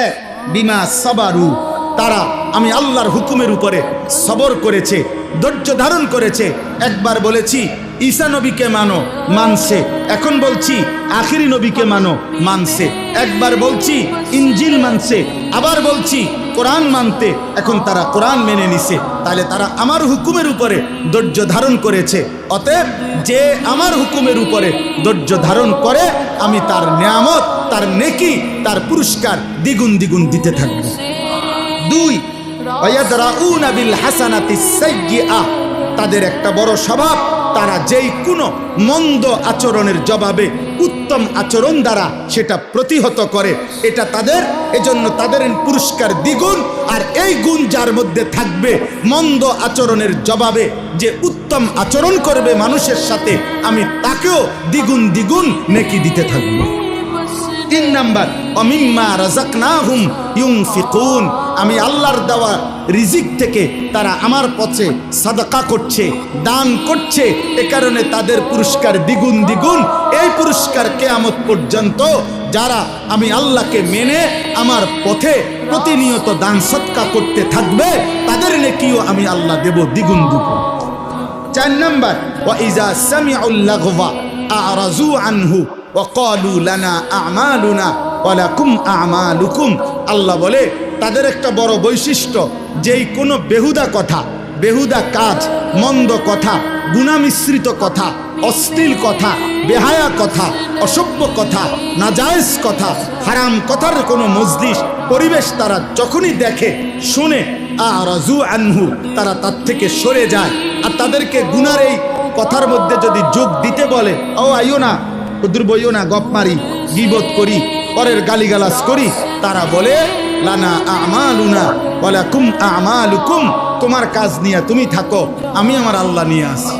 এক, বিমা সাবারু, তারা আমি আল্লাহর হুকুমের উপরে সবর করেছে, ধৈর্য ধারণ করেছে। একবার বলেছি ঈসা নবীকে মানো, মানছে। এখন বলছি আখিরি নবীকে মানো, মানছে। একবার বলছি ইনজিল মানছে, আবার বলছি কোরআন মানতে। এখন তারা কোরআন মেনে নিছে, তাহলে তারা আমার হুকুমের উপরে ধৈর্য ধারণ করেছে। অতএব যে আমার হুকুমের উপরে ধৈর্য ধারণ করে, আমি তার নিয়ামত, তার নেকি, তার পুরস্কার দ্বিগুণ দ্বিগুণ দিতে থাকব। দুই, ওয়ায়াদরাউনা বিল হাসানাতিস সাইয়্যিআহ, তাদের একটা বড় স্বভাব, তারা যেই কোনো মন্দ আচরণের জবাবে উত্তম আচরণ দ্বারা সেটা প্রতিহত করে। এটা তাদের, এজন্য তাদের পুরস্কার দ্বিগুণ। আর এই গুণ যার মধ্যে থাকবে, মন্দ আচরণের জবাবে যে উত্তম আচরণ করবে মানুষের সাথে, আমি তাকেও দ্বিগুণ দ্বিগুণ নেকি দিতে থাকব। তিন নাম্বার, অমিম্মা রাযাকনাহুম ইউনফিকুন, আমি আল্লাহর দেওয়া রিজিক থেকে তারা আমার পথে সাদাকা করছে, দান করছে। এ কারণে তাদের পুরস্কার দ্বিগুণ দ্বিগুণ। এই পুরস্কার কিয়ামত পর্যন্ত যারা আমি আল্লাহকে মেনে আমার পথে প্রতিনিয়ত দান সদকা করতে থাকবে, তাদের নেকিও আমি আল্লাহ দেব দ্বিগুণ দ্বিগুণ। চার নাম্বার, ওয়া ইজা সামিউল লাগওয়া আ'রাজু আনহু ওয়া ক্বালু লানা আমালুনা ওয়া লাকুম আমালুকুম। আল্লাহ বলে তাদের একটা বড় বৈশিষ্ট্য, যেই কোনো বেহুদা কথা, বেহুদা কাজ, মন্দ কথা, গুনামিশ্রিত কথা, অশ্লীল কথা, বেহায়া কথা, অসভ্য কথা, নাজায়েজ কথা, হারাম কথার কোনো মজলিস পরিবেশ তারা যখনই দেখে শুনে, আ'রাজু আনহু, তারা তার থেকে সরে যায়। আর তাদেরকে গুনার এই কথার মধ্যে যদি যোগ দিতে বলে, ও আইও না, উদ্র বইও না, গপ মারি, গীবত করি, পরের গালিগালাজ করি, তারা বলে লানা আমালুনা ওয়া লাকুম আমালুকুম, তোমার কাজ নিয়ে তুমি থাকো, আমি আমার আল্লাহ নিয়ে আসি।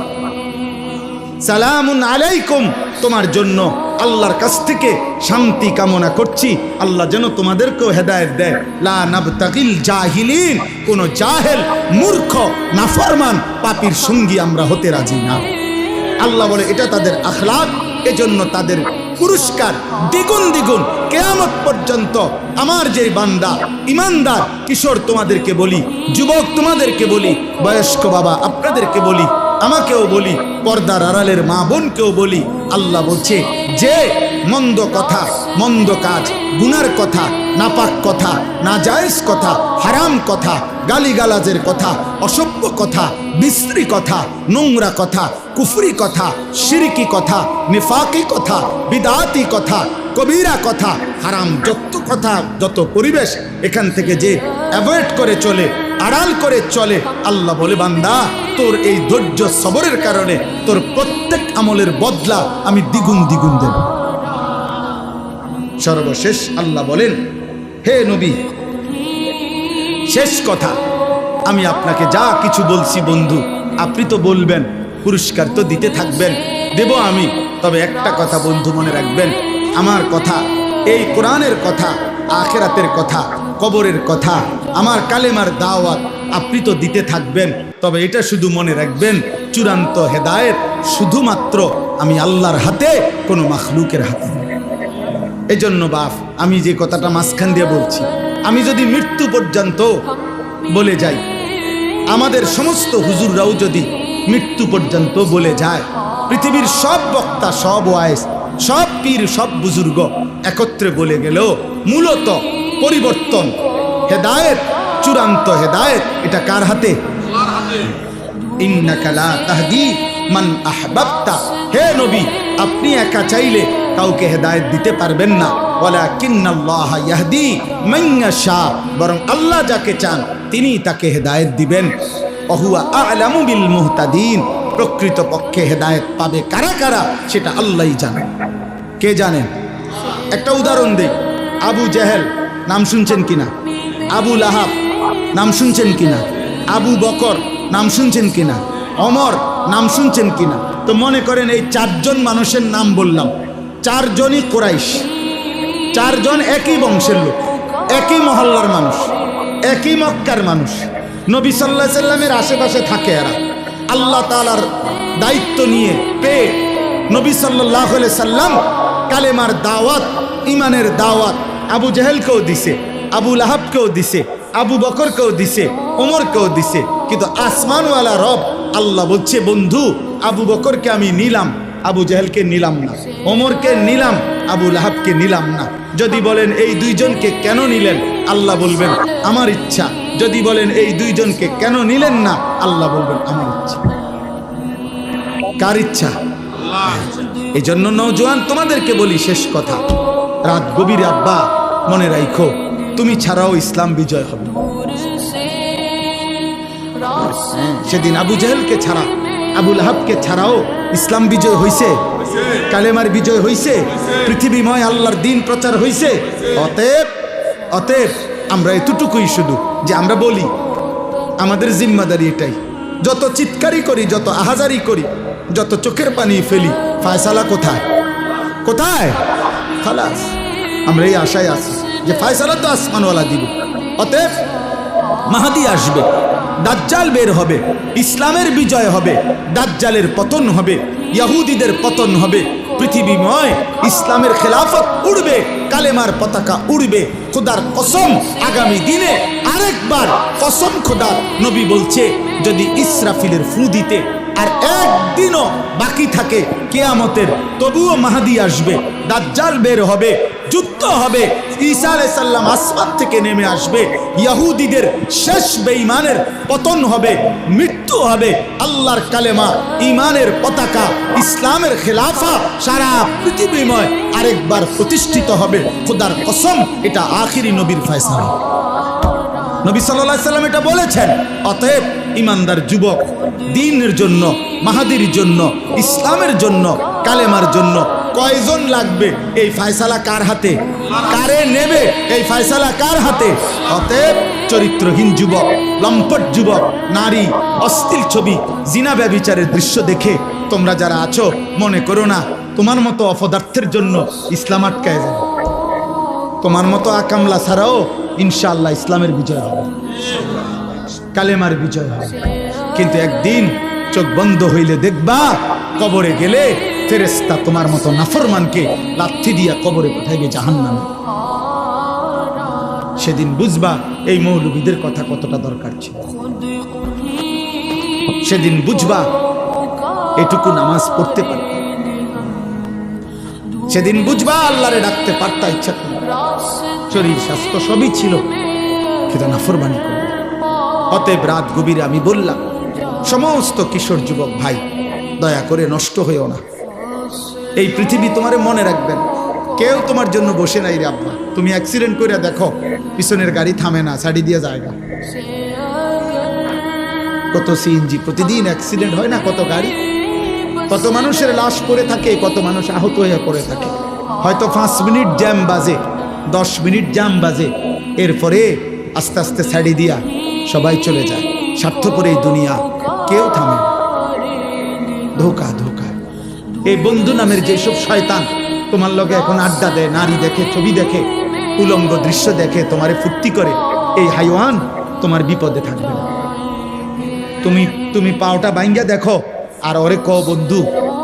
সালামুন আলাইকুম, তোমার জন্য আল্লাহর কাছ থেকে শান্তি কামনা করছি, আল্লাহ যেন তোমাদেরকেও হেদায়েত দেয়। লা নাবতাগিল জাহিলিন, কোন জাহেল, মূর্খ, নাফরমান, পাপীর সঙ্গী আমরা হতে রাজি না। আল্লাহ বলে এটা তাদের আখলাক, এজন্য তাদের পুরস্কার দ্বিগুণ দ্বিগুণ কিয়ামত পর্যন্ত। আমার যে বান্দা ইমানদার, কিশোর তোমাদেরকে বলি, যুবক তোমাদেরকে বলি, বয়স্ক বাবা আপনাদেরকে বলি, আমাকেও বলি, পর্দার আড়ালের মা বোনকেও বলি, আল্লাহ বলছে যে মন্দ কথা, মন্দ কাজ, গুনার কথা, নাপাক কথা, নাজায়েজ কথা, হারাম কথা, গালিগালাজের কথা, অসভ্য কথা, বিশ্রী কথা, নোংরা কথা, কুফরি কথা, শিরকি কথা, নিফাকি কথা, বিদাতি কথা, কবিরা কথা, হারাম যত কথা, যত পরিবেশ, এখান থেকে যে অ্যাভয়েড করে চলে, আড়াল করে চলে, আল্লাহ বলে বান্দা তোর এই ধৈর্য সবরের কারণে তোর প্রত্যেক আমলের বদলা আমি দ্বিগুণ দ্বিগুণ দেব। সর্বশেষ আল্লাহ বলেন, হে নবী, শেষ কথা, আমি আপনাকে যা কিছু বলছি বন্ধু, আপনি তো বলবেন, পুরস্কার তো দিতে থাকবেন, দেব আমি। তবে একটা কথা বন্ধু মনে রাখবেন, আমার কথা, এই কোরআনের কথা, আখিরাতের কথা, কবরের কথা, আমার কালেমার দাওয়াত আপনি তো দিতে থাকবেন। তবে এটা শুধু মনে রাখবেন, চূড়ান্ত হেদায়েত শুধুমাত্র আমি আল্লাহর হাতে, কোনো মাখলুকের হাতে। এজন্য বাপ, আমি যে কথাটা মাঝখান দিয়ে বলছি, আমি যদি মৃত্যু পর্যন্ত বলে যাই, আমাদের সমস্ত হুজুররাও যদি মৃত্যু পর্যন্ত বলে যায়, পৃথিবীর সব বক্তা, সব ওয়াইজ, সব পীর, সব বুজুর্গ একত্রে বলে গেলেও মূলত পরিবর্তন, হেদায়েত, চূড়ান্ত হেদায়েত এটা কার হাতে? ইন্নাকা লা তাহদি মান আহবাবতা, হে নবী, আপনি একা চাইলে কাউকে হেদায়েত দিতে পারবেন না। ওয়ালাকিন্নাল্লাহা ইয়াহদি মান ইয়াশা, বরং আল্লাহ যাকে চান তিনি তাকে হেদায়েত দিবেন। ওহুয়া আ'লামু বিল মুহতাদিন, প্রকৃত পক্ষে হেদায়েত পাবে কারা কারা সেটা আল্লাহই জানেন। কে জানেন? একটা উদাহরণ দেই। আবু জেহেল নাম শুনছেন কিনা? আবু লাহাব নাম শুনছেন কিনা? আবু বকর নাম শুনছেন কিনা? ওমর নাম শুনছেন কিনা? তো মনে করেন এই চারজন মানুষের নাম বললাম, চারজনই কুরাইশ, চারজন একই বংশের লোক, একই মহল্লার মানুষ, একই মক্কার মানুষ, নবী সাল্লাল্লাহু আলাইহি সাল্লামের আশেপাশে থাকে এরা। আল্লাহ তাআলার দায়িত্ব নিয়ে পেয়ে নবী সাল্লাল্লাহু আলাইহি সাল্লাম কালেমার দাওয়াত, ইমানের দাওয়াত আবু জেহেলকেও দিছে, আবু লাহাবকেও দিছে, আবু বকরকেও দিছে, ওমরকেও দিছে, কিন্তু আসমানওয়ালা রব আল্লাহ বলছে, বন্ধু আবু বকরকে আমি নিলাম, আবু জাহেলকে নিলাম না, ওমরকে নিলাম, আবু লাহাবকে নিলাম না। যদি বলেন এই দুইজনকে কেন নিলেন, আল্লাহ বলবেন আমার ইচ্ছা। যদি বলেন এই দুইজনকে কেন নিলেন না, আল্লাহ বলবেন আমার ইচ্ছা। কার ইচ্ছা? এই জন্য নওজোয়ান তোমাদেরকে বলি শেষ কথা, রাত গভীরে আব্বা মনে রাখো, তুমি ছাড়াও ইসলাম বিজয় হবে। সেদিন আবু জাহেলকে ছাড়া, আবু লাহাবকে ছাড়াও ইসলাম বিজয় হইছে, কালেমার বিজয় হইছে, পৃথিবীময় আল্লাহর দ্বীন প্রচার হইছে। অতএব আমরা এতটুকুই শুধু যে আমরা বলি, আমাদের জিম্মাদারি এটাই, যত চিৎকারি করি, যত আহাজারি করি, যত চোখের পানি ফেলি, ফায়সালা কোথায়? কোথায়? খালাস, আমরা এই আশায় আছি যে ফায়সালা তো আসমানওয়ালা দিবে। অতএব মাহাদি আসবে, দাজ্জাল বের হবে, ইসলামের বিজয় হবে, দাজ্জালের পতন হবে, ইহুদিদের পতন হবে, পৃথিবীময় ইসলামের খেলাফত উড়বে, কালেমার পতাকা উড়বে। খোদার কসম, আগামী দিনে আরেকবার কসম খোদার, নবী বলছে যদি ইসরাফিলের ফু দিতে আর একদিনও বাকি থাকে কিয়ামতের, তবুও মাহাদি আসবে, দাজ্জাল বের হবে, যুদ্ধ হবে, ঈসা আলাইহিস সালাম আসমান থেকে নেমে আসবে, ইহুদিদের শেষ বেঈমানের পতন হবে, মৃত্যু হবে, আল্লাহর কালেমা, ঈমানের পতাকা, ইসলামের খেলাফা সারা পৃথিবীময় আরেকবার প্রতিষ্ঠিত হবে। খোদার কসম, এটা আখিরি নবীর ফয়সালা। নবী সাল্লাল্লাহু আলাইহি সাল্লাম এটা বলেছেন। অতএব ইমানদার যুবক, দ্বীনের জন্য, মাহাদির জন্য, ইসলামের জন্য, কালেমার জন্য কয়জন লাগবে? এই ফয়সালা কার হাতে? কারে নেবে? এই ফয়সালা কার হাতে? অতএব চরিত্রহীন যুবক, লম্পট যুবক, নারী, অশ্লীল ছবি, জিনা ব্যভিচারের দৃশ্য দেখে তোমরা যারা আছো, মনে করো না তোমার মতো অপদার্থের জন্য ইসলাম আটকায় যাবে। তোমার মতো আকামলা ছাড়াও ইনশাআল্লাহ ইসলামের বিজয় হবে, কালেমার বিজয় হবে। কিন্তু একদিন চোখ বন্ধ হইলে দেখবা, কবরে গেলে ফেরেশতা তোমার মতো নাফরমানকে লাথি দিয়া কবরে পাঠাইবে জাহান্নামে। সেদিন বুঝবা এই মৌলবীদের কথা কতটা দরকার ছিল। সেদিন বুঝবা এটুকু নামাজ পড়তে পারত, সেদিন বুঝবা আল্লাহরে ডাকতে পারতা ইচ্ছা করে, শরীর স্বাস্থ্য সবই ছিল, কিন্তু নাফরমানি করবে। অতএব রাত গভীরে আমি বললাম, সমস্ত কিশোর যুবক ভাই, দয়া করে নষ্ট হইও না। এই পৃথিবী তোমারে মনে রাখবেন, কেউ তোমার জন্য বসে নাই রে আব্বা। তুমি অ্যাক্সিডেন্ট করে দেখো, পিছনের গাড়ি থামে না, ছাড়ি দিয়ে জায়গা। কত সিএনজি প্রতিদিন অ্যাক্সিডেন্ট হয় না, কত গাড়ি, কত মানুষের লাশ পড়ে থাকে, কত মানুষ আহত হয়ে পড়ে থাকে। হয়তো 5 মিনিট জ্যাম বাজে, 10 মিনিট জ্যাম বাজে, এরপরে আস্তে আস্তে ছাড়ি দিয়া সবাই চলে যায়। স্বার্থপর এই দুনিয়া, কেউ থামে না। ধোকা ধোকা। এই বন্ধু নামের যেসব শয়তান তোমার লগে এখন আড্ডা দেয়, নারী দেখে, ছবি দেখে, উলঙ্গ দৃশ্য দেখে, তোমারে ফুর্তি করে, এই হাইওয়ান তোমার বিপদে থাকবে না। তুমি পাওটা ভাঙ্গা দেখো, আর ওরে ক বন্ধু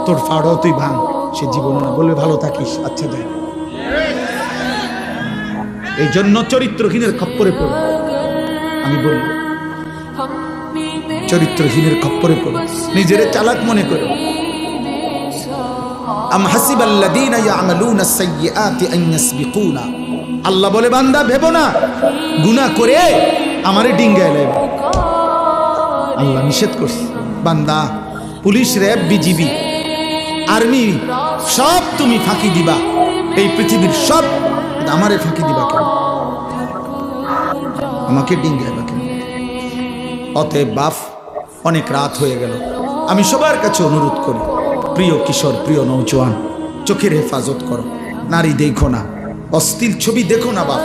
তোর ফাড়াও তুই ভাঙ, সে জীবন না বলবে ভালো থাকিস, আচ্ছা যাই। এই জন্য চরিত্রহীনের খপ্পরে পড়ো। আমি বলব, চরিত্রহীনের খপ্পরে পড়ো, নিজের চালাক মনে করো। আম হাসিবাল্লাযীনা ইয়ামালুনা আস-সাইয়্যাতি আন ইয়াসবিকুনা, আল্লাহ বলে বান্দা ভেবো না গুনাহ করে আমারে ডিঙ্গায় লাইবে। আল্লাহ নিষেধ করছে, বান্দা পুলিশ, র্যাব, বিজিবি, আর্মি সব তুমি ফাঁকি দিবা, এই পৃথিবীর সব, আমারে ফাঁকি দিবা কেন? আমাকে ডিঙ্গাইবা কেন? অতএব বাপ, অনেক রাত হয়ে গেল, আমি সবার কাছে অনুরোধ করি, প্রিয় কিশোর, প্রিয় নওজোয়ান, চোখের হেফাজত করো। নারী দেখো না, অশ্লীল ছবি দেখো না বাপ,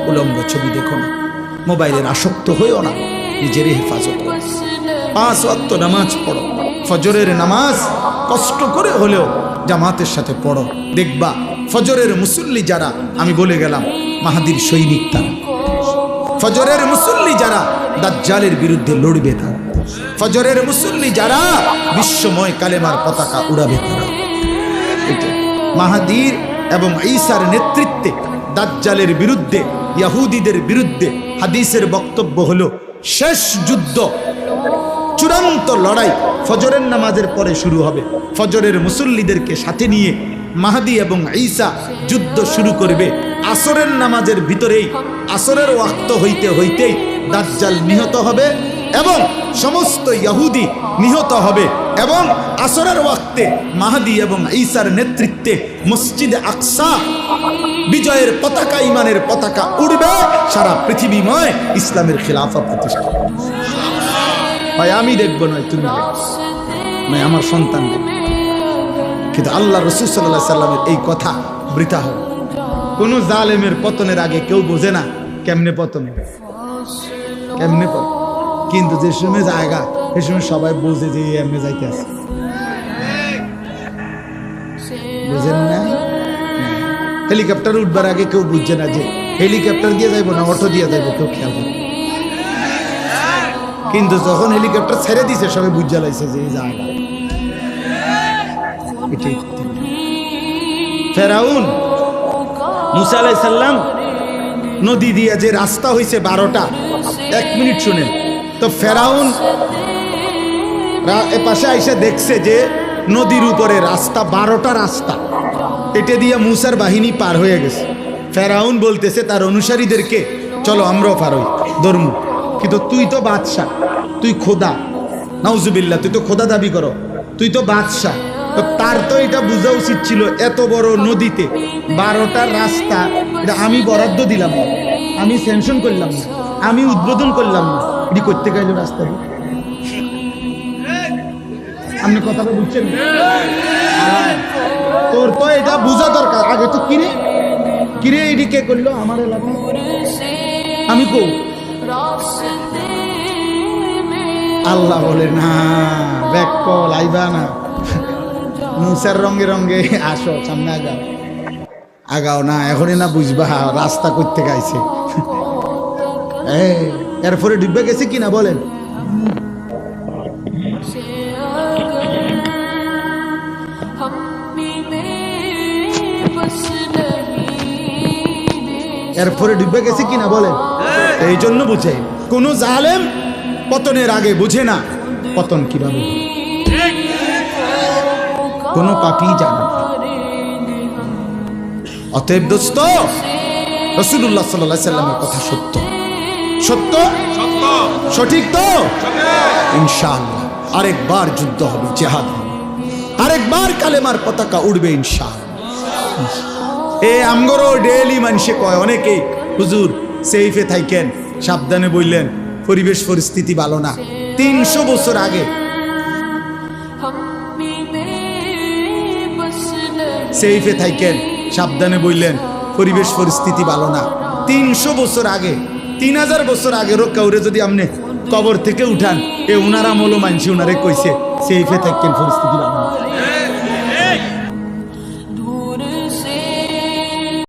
উলঙ্গ ছবি দেখো না, মোবাইলের আসক্ত হইও না, নিজের হেফাজত করো। 5 ওয়াক্ত নামাজ পড়ো, ফজরের নামাজ কষ্ট করে হলেও জামাতের সাথে পড়ো। দেখবা ফজরের মুসল্লি যারা, আমি বলে গেলাম মাহাদির সৈনিক তারা। ফজরের মুসল্লি যারা দাজ্জালের বিরুদ্ধে লড়বে তারা। ফজরের মুসল্লি যারা বিশ্বময় কালেমার পতাকা উড়াবে তারা। মাহাদির এবং ঈসার নেতৃত্বে দাজ্জালের বিরুদ্ধে ইহুদিদের বিরুদ্ধে হাদিসের বক্তব্য হলো শেষ যুদ্ধ, চূড়ান্ত লড়াই ফজরের নামাজের পরে শুরু হবে। ফজরের মুসল্লিদেরকে সাথে নিয়ে মাহদী এবং ঈসা যুদ্ধ শুরু করবে। আসরের নামাজের ভিতরেই, আসরের ওয়াক্ত হইতে হইতেই দাজ্জাল নিহত হবে এবং সমস্ত ইহুদি নিহত হবে এবং আসরের ওয়াক্তে মাহদী এবং ঈসার নেতৃত্বে মসজিদে আকসা বিজয়ের পতাকা, ইমানের পতাকা উড়বে, সারা পৃথিবীময় ইসলামের খিলাফা প্রতিষ্ঠা। ভাই আমি দেখবো নয়, তুমি দেখবে নয়, আমার সন্তান দেখবে, কিন্তু আল্লাহ রাসূল সাল্লাল্লাহু আলাইহি সাল্লামের এই কথা বৃথা হবে। কোন জালেমের পতনের আগে কেউ বোঝে না কেমনে পতন, কেমনে পতন, কিন্তু যে সময় জায়গা সে সময় সবাই বোঝে যে এমনি যাইতে আছে। বুঝেন না? হেলিকপ্টার উঠবার আগে কেউ বুঝছে না যে হেলিকপ্টার দিয়ে যাইবো না অটো দিয়ে যাইবো, কেউ খেয়াল করে। কিন্তু যখন হেলিকপ্টার ছেড়ে দিছে সবাই বুঝে লাইছে যে এই জায়গা। ফেরাউন মুসা আলাইহিস সালাম নদী দিয়ে যে রাস্তা হইছে 12টা, 1 মিনিট শুনেন তো। ফেরাউন এপাশে আইসা দেখছে যে নদীর উপরে রাস্তা, 12টা রাস্তা, এটা দিয়ে মুসার বাহিনী পার হয়ে গেছে। ফেরাউন বলতেছে তার অনুসারীদেরকে, চলো আমরাও পার হই, ধর্ম। কিন্তু তুই তো বাদশাহ, তুই খোদা, নাউজুবিল্লাহ, তুই তো খোদা দাবি করো, তুই তো বাদশাহ, তো তার তো এটা বোঝা উচিত ছিল এত বড় নদীতে 12টা রাস্তা, এটা আমি বরাদ্দ দিলাম না, আমি স্যাংশন করলাম না, আমি উদ্বোধন করলাম না, এটি করতে গেল রাস্তা। আপনি কথাটা বুঝছেন? তোর তো এটা বোঝা দরকার আগে। তো কিরে কিরে এটি কে করলো আমার এলাকা, আমি কো? আল্লাহ বলে না, ব্যাক কল আইবা না, মুসার রঙে রঙে আসো, সামনে আগাও। আগাও না, এখনই না বুঝবা রাস্তা করতে গাইছে। এরপরে ডুববে গেছে কিনা বলেন? এরপরে ডুববে গেছে কিনা বলেন? এই জন্য বুঝে কোন জালেম পতনের আগে বুঝে না পতন কিভাবে, কোন পাপী জানে না। অতএব দোস্ত, রাসূলুল্লাহ সাল্লাল্লাহু আলাইহি সাল্লামের কথা সত্য, সত্য সঠিক তো ইনশাআল্লাহ। আরেকবার যুদ্ধ হবে, জিহাদ হবে, আরেকবার কালেমার পতাকা উড়বে ইনশাআল্লাহ। আমগরও ডেইলি মানুষে কয়, অনেকেই হুজুর সেফে থাকেন, সাবধানে বললেন, পরিবেশ পরিস্থিতি ভালো না। 300 বছর আগে সেফে থাকেন, সাবধানে বললেন, পরিবেশ পরিস্থিতি ভালো না। 300 বছর আগে, 3000 বছর আগেরও কাউরে যদি আপনি কবর থেকে উঠান, এ উনার আমলও মানছি, উনারে কইছে সেফে থাকেন, পরিস্থিতি ভালো না।